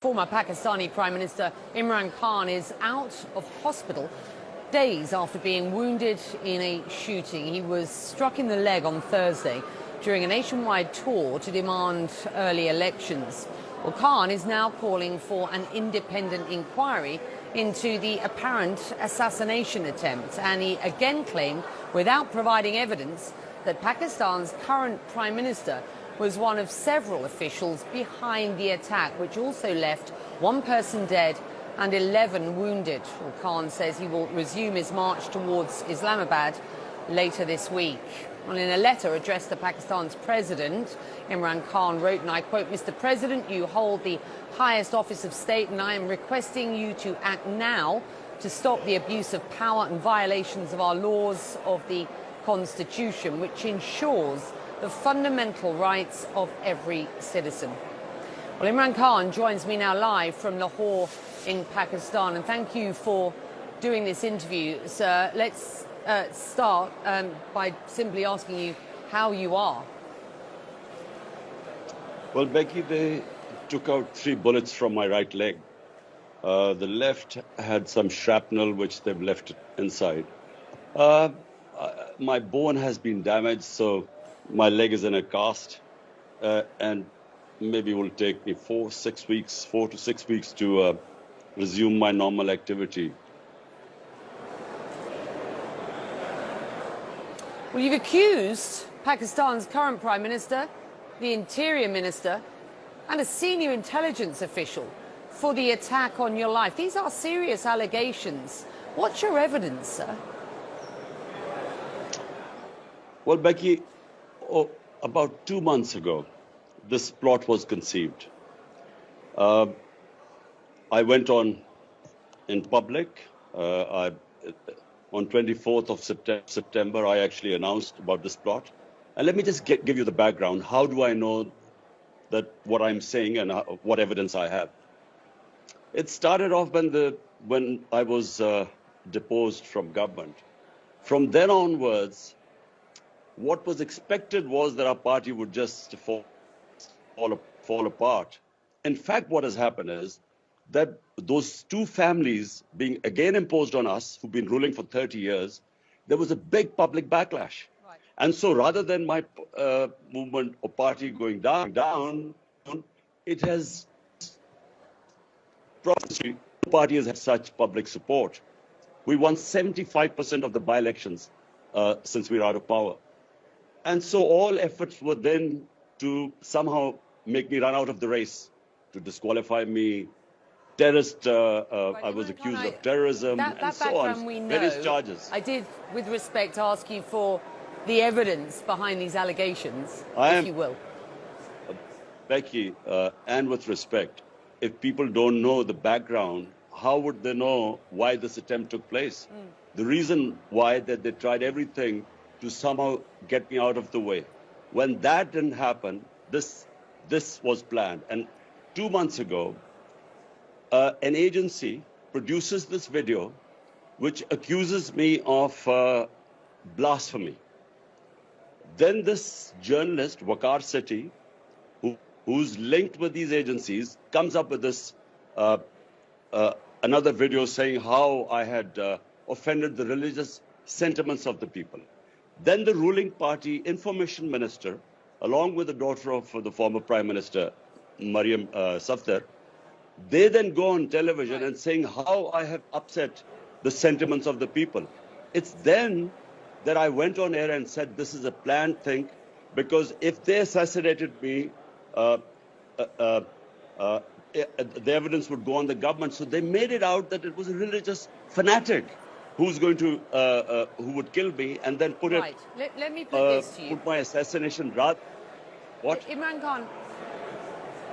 Former Pakistani Prime Minister Imran Khan is out of hospital days after being wounded in a shooting. He was struck in the leg on Thursday during a nationwide tour to demand early elections. Well, Khan is now calling for an independent inquiry into the apparent assassination attempt, and he again claimed, without providing evidence, that Pakistan's current Prime Minister was one of several officials behind the attack, which also left one person dead and 11 wounded. Well, Khan says he will resume his march towards Islamabad later this week. Well, in a letter addressed to Pakistan's president, Imran Khan wrote, and I quote, "Mr. President, you hold the highest office of state, and I am requesting you to act now to stop the abuse of power and violations of our laws of the Constitution, which ensures the fundamental rights of every citizen." Well, Imran Khan joins me now live from Lahore in Pakistan, and thank you for doing this interview, sir. Let's start by simply asking you how you are. Well, Becky, they took out 3 bullets from my right leg. The left had some shrapnel, which they've left inside. My bone has been damaged, so my leg is in a cast, and maybe it will take me 4 to 6 weeks to resume my normal activity. Well, you've accused Pakistan's current Prime Minister, the Interior Minister, and a senior intelligence official for the attack on your life. These are serious allegations. What's your evidence, sir? Well, Becky, about 2 months ago, this plot was conceived. I went on in public. On 24th of September, I actually announced about this plot. And let me just give you the background. How do I know that what I'm saying and what evidence I have? It started off when I was deposed from government. From then onwards, what was expected was that our party would just fall apart. In fact, what has happened is that those 2 families being again imposed on us, who've been ruling for 30 years, there was a big public backlash. Right. And so rather than my movement or party going down, it has, the party has had such public support. We won 75% of the by-elections since we were out of power. And so all efforts were then to somehow make me run out of the race, to disqualify me. Terrorist, I was accused of terrorism and so on, various charges. I did, with respect, ask you for the evidence behind these allegations, if you will. Becky, and with respect, if people don't know the background, how would they know why this attempt took place? The reason why that they tried everything to somehow get me out of the way. When that didn't happen, this was planned. And 2 months ago, an agency produces this video which accuses me of blasphemy. Then this journalist, Waqar Sethi, who's linked with these agencies, comes up with this another video saying how I had offended the religious sentiments of the people. Then the ruling party information minister, along with the daughter of the former Prime Minister, Maryam Safdar, they then go on television and saying how I have upset the sentiments of the people. It's then that I went on air and said this is a planned thing, because if they assassinated me, the evidence would go on the government. So they made it out that it was a religious fanatic who's going to, who would kill me, and then put Let me put this to you. Put my assassination right. What? Imran Khan,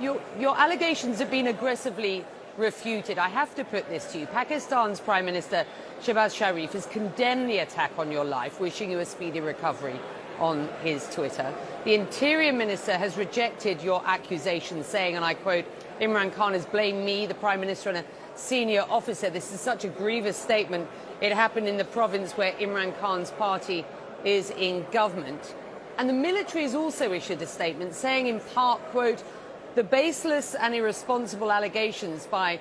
your allegations have been aggressively refuted. I have to put this to you. Pakistan's Prime Minister Shehbaz Sharif has condemned the attack on your life, wishing you a speedy recovery on his Twitter. The Interior Minister has rejected your accusations, saying, and I quote, "Imran Khan has blamed me, the Prime Minister, and a senior officer. This is such a grievous statement. It happened in the province where Imran Khan's party is in government." And the military has also issued a statement saying, in part, quote, the baseless and irresponsible allegations by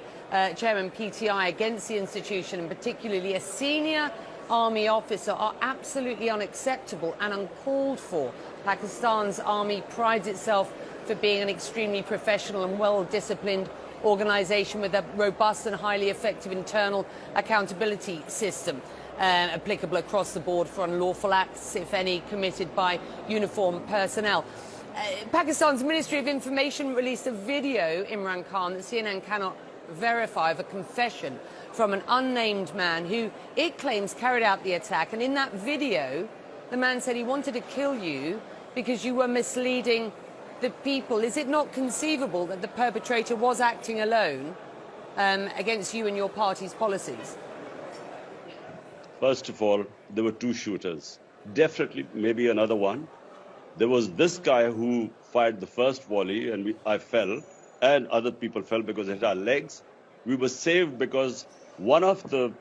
Chairman PTI against the institution, and particularly a senior army officer, are absolutely unacceptable and uncalled for. Pakistan's army prides itself for being an extremely professional and well-disciplined organisation with a robust and highly effective internal accountability system applicable across the board for unlawful acts, if any, committed by uniformed personnel. Pakistan's Ministry of Information released a video, Imran Khan, that CNN cannot verify, of a confession from an unnamed man who it claims carried out the attack. And in that video, the man said he wanted to kill you because you were misleading the people. Is it not conceivable that the perpetrator was acting alone against you and your party's policies? First of all, there were two shooters. Definitely, maybe another one. There was this guy who fired the first volley, and I fell, and other people fell because it hit our legs. We were saved because one of the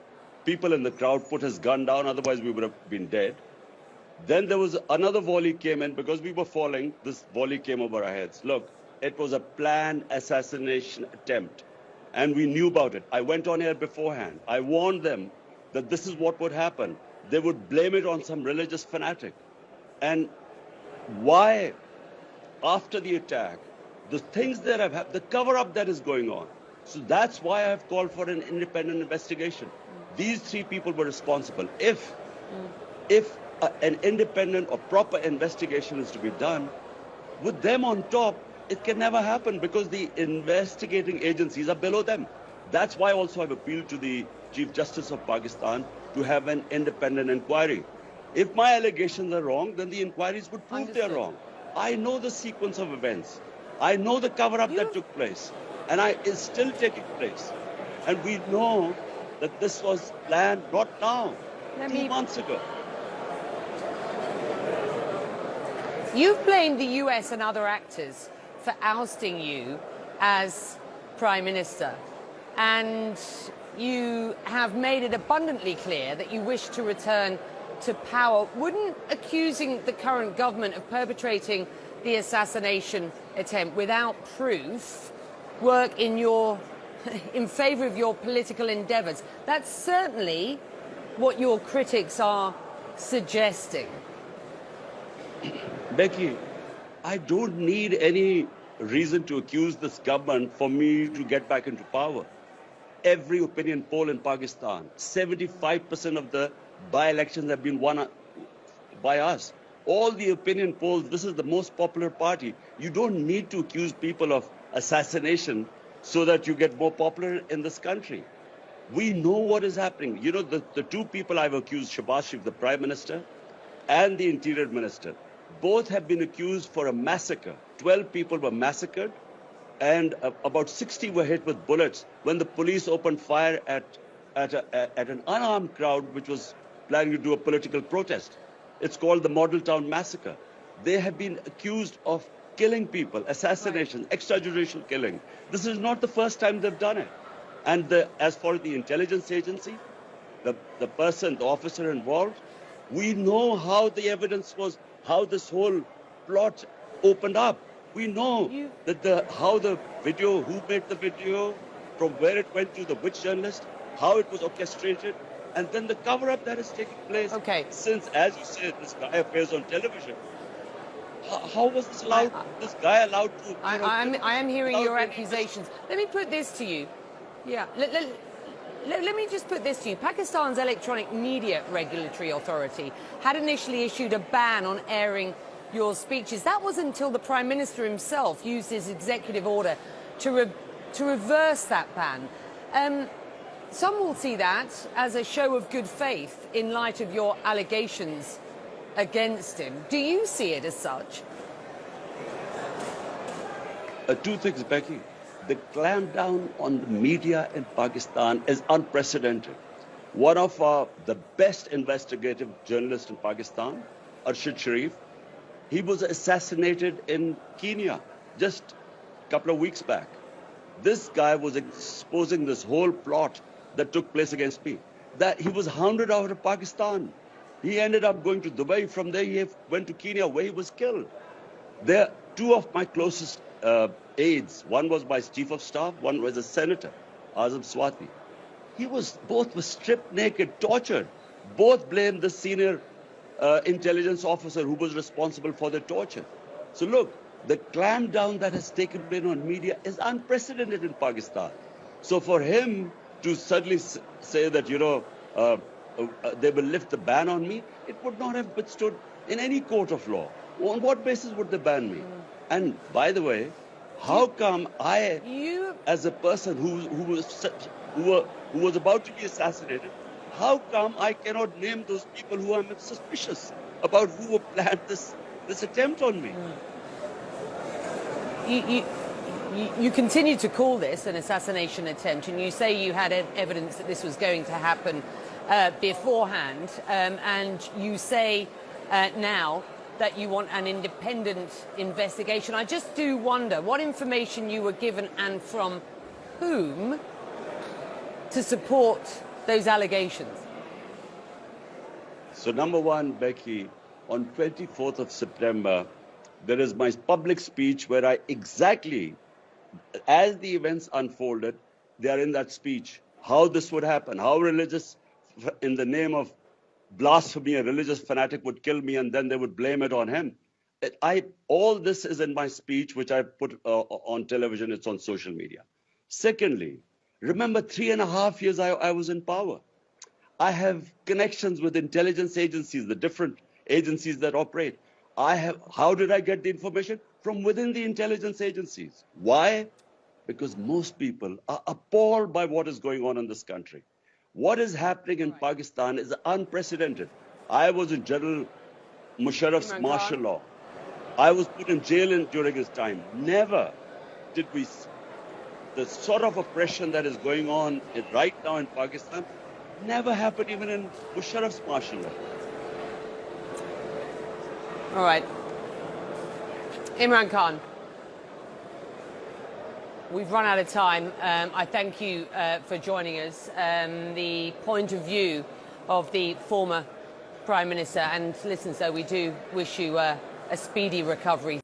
people in the crowd put his gun down, otherwise we would have been dead. Then there was another volley came in because we were falling. This volley came over our heads. Look, it was a planned assassination attempt, and we knew about it. I went on air beforehand. I warned them that this is what would happen. They would blame it on some religious fanatic. And why, after the attack, the things that have happened, the cover-up that is going on. So that's why I have called for an independent investigation. These three people were responsible. If an independent or proper investigation is to be done, with them on top, it can never happen because the investigating agencies are below them. That's why also I've appealed to the Chief Justice of Pakistan to have an independent inquiry. If my allegations are wrong, then the inquiries would prove they're wrong. I know the sequence of events. I know the cover-up that took place, and it's still taking place. And we know that this was planned not now, 2 months ago. You've blamed the US and other actors for ousting you as Prime Minister, and you have made it abundantly clear that you wish to return to power. Wouldn't accusing the current government of perpetrating the assassination attempt without proof work in favour of your political endeavours? That's certainly what your critics are suggesting. Becky, I don't need any reason to accuse this government for me to get back into power. Every opinion poll in Pakistan, 75% of the by-elections have been won by us. All the opinion polls, this is the most popular party. You don't need to accuse people of assassination so that you get more popular in this country. We know what is happening. You know, the two people I've accused, Shahbaz Sharif, the Prime Minister, and the Interior Minister, both have been accused for a massacre. 12 people were massacred, and about 60 were hit with bullets when the police opened fire at an unarmed crowd which was planning to do a political protest. It's called the Model Town Massacre. They have been accused of killing people, assassination, extrajudicial killing. This is not the first time they've done it. And as for the intelligence agency, the person, the officer involved, we know how the evidence was, how this whole plot opened up. We know that how the video, who made the video, from where it went to the which journalist, how it was orchestrated, and then the cover-up that is taking place. Okay. Since, as you said, this guy appears on television. How was this allowed? This guy allowed to? I am hearing your accusations. Let me put this to you. Yeah. Let me just put this to you. Pakistan's Electronic Media Regulatory Authority had initially issued a ban on airing your speeches. That was until the Prime Minister himself used his executive order to reverse that ban. Some will see that as a show of good faith in light of your allegations against him. Do you see it as such? Two things, Becky. The clampdown on the media in Pakistan is unprecedented. One of the best investigative journalists in Pakistan, Arshad Sharif, he was assassinated in Kenya just a couple of weeks back. This guy was exposing this whole plot that took place against me. That he was hounded out of Pakistan. He ended up going to Dubai. From there, he went to Kenya, where he was killed. Two of my closest aides. One was my chief of staff, one was a senator, Azam Swati. Both were stripped naked, tortured. Both blamed the senior intelligence officer who was responsible for the torture. So look, the clampdown that has taken place on media is unprecedented in Pakistan. So for him to suddenly say that, they will lift the ban on me, it would not have withstood in any court of law. On what basis would they ban me? And by the way, how come as a person who was about to be assassinated, how come I cannot name those people who I'm suspicious about who planned this attempt on me? You continue to call this an assassination attempt, and you say you had evidence that this was going to happen beforehand, and you say now that you want an independent investigation. I just do wonder what information you were given and from whom to support those allegations. So number one, Becky, on 24th of September, there is my public speech where I exactly, as the events unfolded, they are in that speech, how this would happen, how religious, in the name of blasphemy, a religious fanatic would kill me and then they would blame it on him. All this is in my speech, which I put on television, it's on social media. Secondly, remember 3.5 years I was in power. I have connections with intelligence agencies, the different agencies that operate. How did I get the information? From within the intelligence agencies. Why? Because most people are appalled by what is going on in this country. What is happening in Pakistan is unprecedented. I was in General Musharraf's martial law. I was put in jail during his time. Never did we... The sort of oppression that is going on right now in Pakistan never happened even in Musharraf's martial law. All right. Imran Khan, we've run out of time. I thank you for joining us. The point of view of the former Prime Minister. And listen, sir, we do wish you a speedy recovery.